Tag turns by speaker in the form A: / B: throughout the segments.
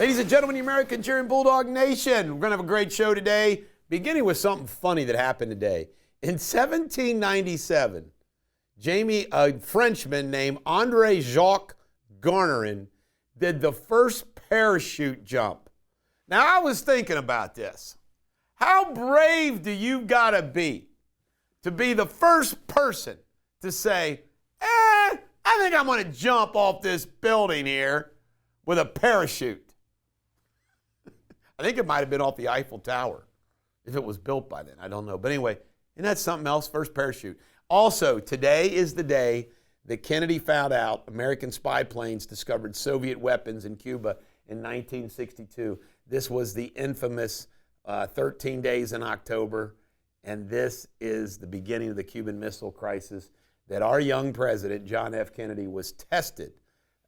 A: Ladies and gentlemen, the American cheering Bulldog Nation, we're going to have a great show today, beginning with something funny that happened today. In 1797, a Frenchman named André Jacques Garnerin did the first parachute jump. Now, I was thinking about this. How brave do you got to be the first person to say, I think I'm going to jump off this building here with a parachute? I think it might have been off the Eiffel Tower, if it was built by then. I don't know. But anyway, isn't that something else? First parachute. Also, today is the day that Kennedy found out American spy planes discovered Soviet weapons in Cuba in 1962. This was the infamous 13 days in October, and this is the beginning of the Cuban Missile Crisis that our young president, John F. Kennedy, was tested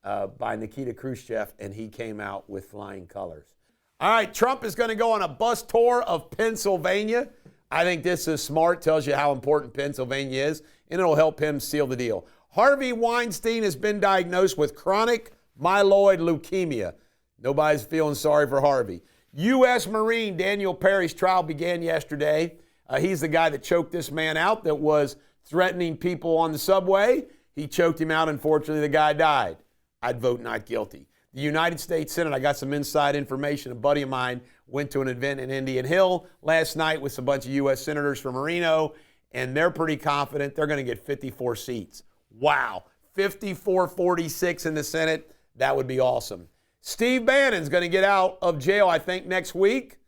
A: by Nikita Khrushchev, and he came out with flying colors. All right, Trump is going to go on a bus tour of Pennsylvania. I think this is smart, tells you how important Pennsylvania is, and it'll help him seal the deal. Harvey Weinstein has been diagnosed with chronic myeloid leukemia. Nobody's feeling sorry for Harvey. U.S. Marine Daniel Perry's trial began yesterday. He's the guy that choked this man out that was threatening people on the subway. He choked him out. Unfortunately, the guy died. I'd vote not guilty. The United States Senate, I got some inside information. A buddy of mine went to an event in Indian Hill last night with a bunch of U.S. senators from Reno, and they're pretty confident they're going to get 54 seats. Wow, 54-46 in the Senate. That would be awesome. Steve Bannon's going to get out of jail, I think, next week.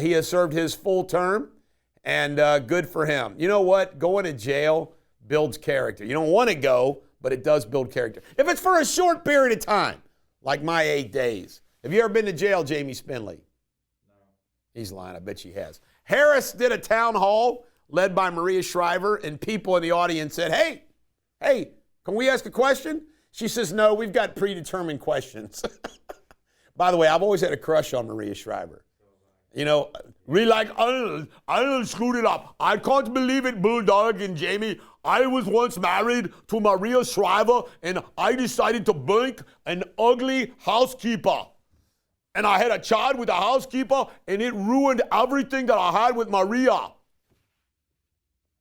A: He has served his full term, and good for him. You know what? Going to jail builds character. You don't want to go, but it does build character. If it's for a short period of time, like my 8 days. Have you ever been to jail, Jamie Spindley? No. He's lying. I bet she has. Harris did a town hall led by Maria Shriver, and people in the audience said, hey, can we ask a question? She says, no, we've got predetermined questions. By the way, I've always had a crush on Maria Shriver. You know, really like Arnold screwed it up. I can't believe it, Bulldog and Jamie. I was once married to Maria Shriver, and I decided to bunk an ugly housekeeper. And I had a child with a housekeeper, and it ruined everything that I had with Maria.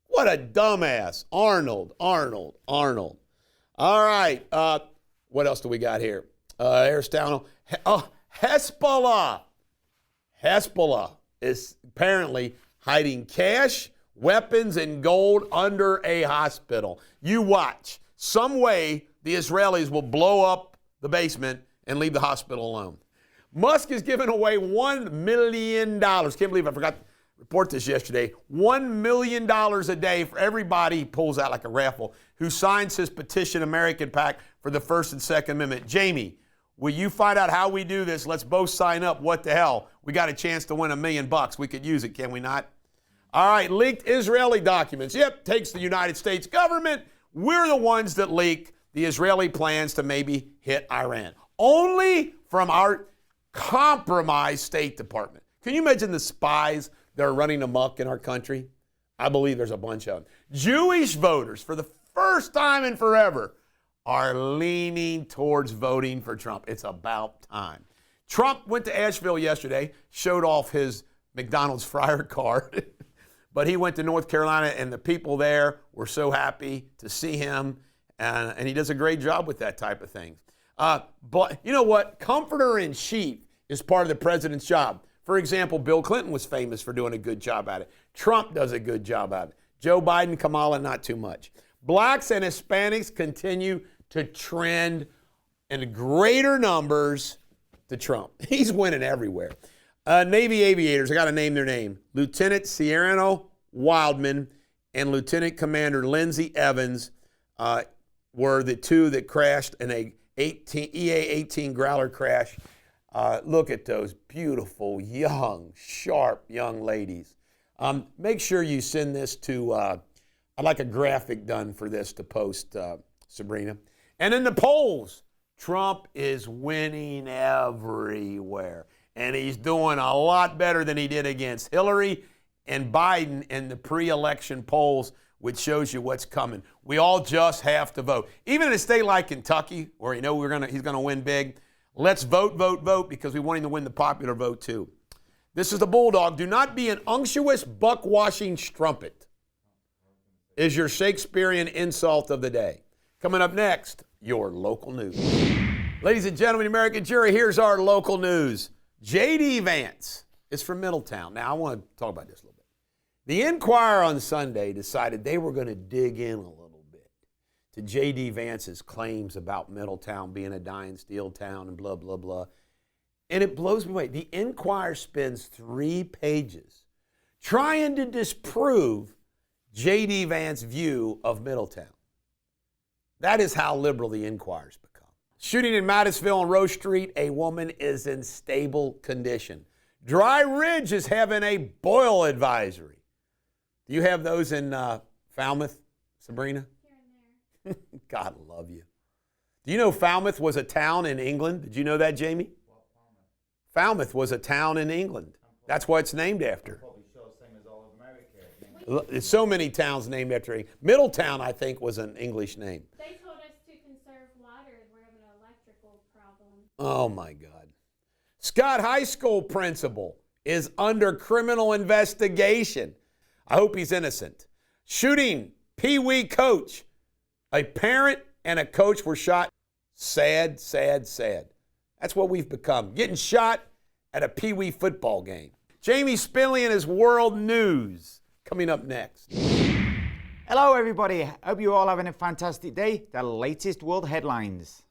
A: What a dumbass. Arnold. All right. What else do we got here? Hezbollah. Hezbollah is apparently hiding cash, weapons, and gold under a hospital. You watch. Some way the Israelis will blow up the basement and leave the hospital alone. Musk is giving away $1 million. Can't believe I forgot to report this yesterday. $1 million a day for everybody he pulls out like a raffle who signs his petition American PAC for the First and Second Amendment. Jamie, will you find out how we do this? Let's both sign up. What the hell? We got a chance to win $1 million. We could use it, can we not? All right, leaked Israeli documents. Yep, takes the United States government. We're the ones that leak the Israeli plans to maybe hit Iran. Only from our compromised State Department. Can you imagine the spies that are running amok in our country? I believe there's a bunch of them. Jewish voters, for the first time in forever, are leaning towards voting for Trump. It's about time. Trump went to Asheville yesterday, showed off his McDonald's fryer card, but he went to North Carolina, and the people there were so happy to see him, and he does a great job with that type of thing. But you know what? Comforter in chief is part of the president's job. For example, Bill Clinton was famous for doing a good job at it. Trump does a good job at it. Joe Biden, Kamala, not too much. Blacks and Hispanics continue to trend in greater numbers to Trump. He's winning everywhere. Navy aviators, I got to name their name. Lieutenant Sierrano Wildman and Lieutenant Commander Lindsey Evans were the two that crashed in a EA-18 Growler crash. Look at those beautiful, young, sharp young ladies. Make sure you send this to, I'd like a graphic done for this to post, Sabrina. And in the polls, Trump is winning everywhere. And he's doing a lot better than he did against Hillary and Biden in the pre-election polls, which shows you what's coming. We all just have to vote. Even in a state like Kentucky, where you know he's going to win big, Let's vote, vote, vote, because we want him to win the popular vote too. This is the Bulldog. Do not be an unctuous buck-washing strumpet is your Shakespearean insult of the day. Coming up next, your local news. Ladies and gentlemen, American jury, here's our local news. J.D. Vance is from Middletown. Now, I want to talk about this a little bit. The Enquirer on Sunday decided they were going to dig in a little bit to J.D. Vance's claims about Middletown being a dying steel town and blah, blah, blah. And it blows me away. The Enquirer spends 3 pages trying to disprove J.D. Vance's view of Middletown. That is how liberal the Enquirer's become. Shooting in Mattisville on Rose Street, a woman is in stable condition. Dry Ridge is having a boil advisory. Do you have those in Falmouth, Sabrina?
B: Here and there.
A: God love you. Do you know Falmouth was a town in England? Did you know that, Jamie? Falmouth was a town in England. That's what it's named after. There's so many towns named after England. Middletown, I think, was an English name.
B: They told us to conserve water. We're having an electrical problem.
A: Oh, my God. Scott High School principal is under criminal investigation. I hope he's innocent. Shooting Pee Wee coach. A parent and a coach were shot. Sad, sad, sad. That's what we've become. Getting shot at a Pee Wee football game. Jamie Spindley and his World News coming up next.
C: Hello, everybody. Hope you're all having a fantastic day. The latest world headlines.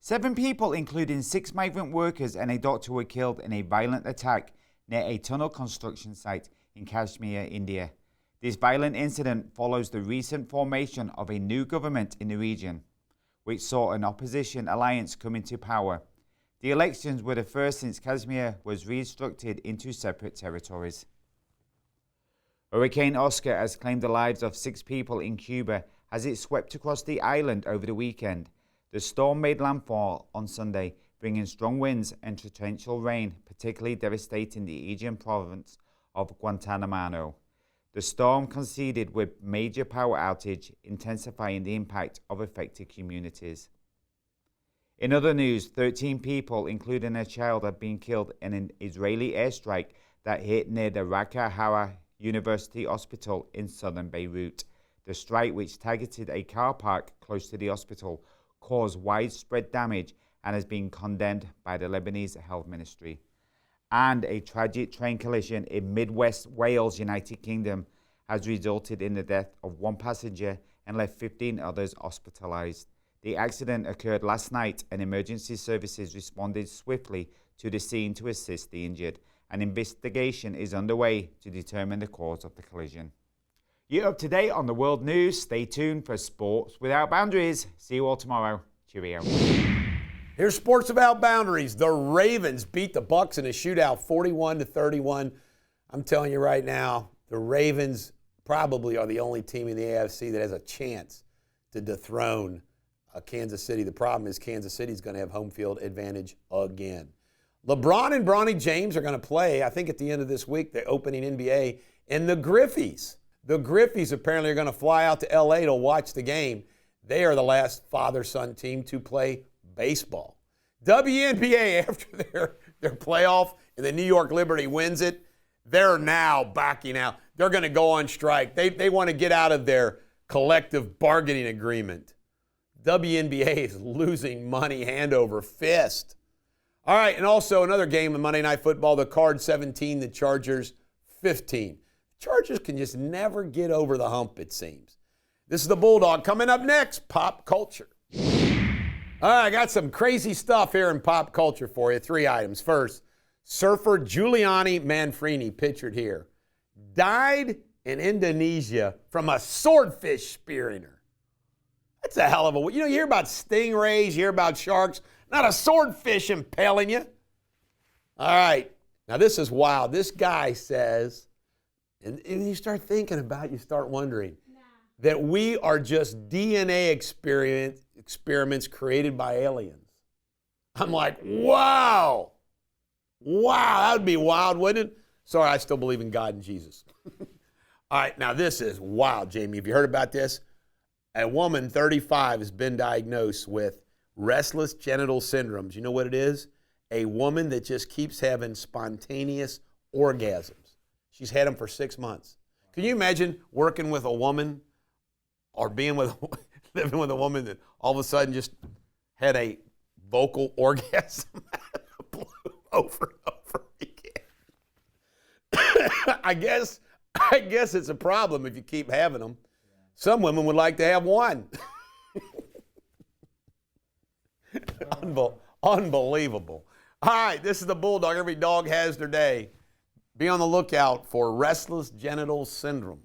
C: 7 people, including 6 migrant workers and a doctor, were killed in a violent attack near a tunnel construction site in Kashmir, India. This violent incident follows the recent formation of a new government in the region, which saw an opposition alliance come into power. The elections were the first since Kashmir was restructured into separate territories. Hurricane Oscar has claimed the lives of 6 people in Cuba as it swept across the island over the weekend. The storm made landfall on Sunday, bringing strong winds and torrential rain, particularly devastating the Aegean province of Guantanamo. The storm coincided with major power outage, intensifying the impact of affected communities. In other news, 13 people, including a child, have been killed in an Israeli airstrike that hit near the Raqqa Hara University Hospital in southern Beirut. The strike, which targeted a car park close to the hospital, caused widespread damage and has been condemned by the Lebanese Health Ministry. And a tragic train collision in Midwest Wales, United Kingdom, has resulted in the death of 1 passenger and left 15 others hospitalized. The accident occurred last night, and emergency services responded swiftly to the scene to assist the injured. An investigation is underway to determine the cause of the collision. You're up to date on the world news. Stay tuned for Sports Without Boundaries. See you all tomorrow. Cheerio.
A: Here's Sports Without Boundaries. The Ravens beat the Bucs in a shootout 41-31. I'm telling you right now, the Ravens probably are the only team in the AFC that has a chance to dethrone Kansas City. The problem is Kansas City is going to have home field advantage again. LeBron and Bronny James are going to play, I think at the end of this week, the opening NBA, and the Griffies. The Griffies apparently are going to fly out to L.A. to watch the game. They are the last father-son team to play baseball. WNBA, after their playoff and the New York Liberty wins it, they're now backing out. They're going to go on strike. They want to get out of their collective bargaining agreement. WNBA is losing money hand over fist. All right, and also another game of Monday Night Football, the Cards 17, the Chargers 15. Chargers can just never get over the hump, it seems. This is the Bulldog. Coming up next, pop culture. All right, I got some crazy stuff here in pop culture for you. 3 items. First, surfer Giuliani Manfrini, pictured here, died in Indonesia from a swordfish spearing her. That's a hell of a... You hear about stingrays, you hear about sharks, not a swordfish impaling you. All right, now this is wild. This guy says, and you start thinking about it, you start wondering, that we are just DNA experiments created by aliens. I'm like, wow. Wow, that would be wild, wouldn't it? Sorry, I still believe in God and Jesus. All right, now this is wild, Jamie. Have you heard about this? A woman, 35, has been diagnosed with Restless genital syndrome. Do you know what it is? A woman that just keeps having spontaneous orgasms. She's had them for 6 months. Can you imagine working with a woman or being with, living with a woman that all of a sudden just had a vocal orgasm over and over again? I guess it's a problem if you keep having them. Some women would like to have one. Unbelievable. All right, this is the Bulldog. Every dog has their day. Be on the lookout for restless genital syndrome.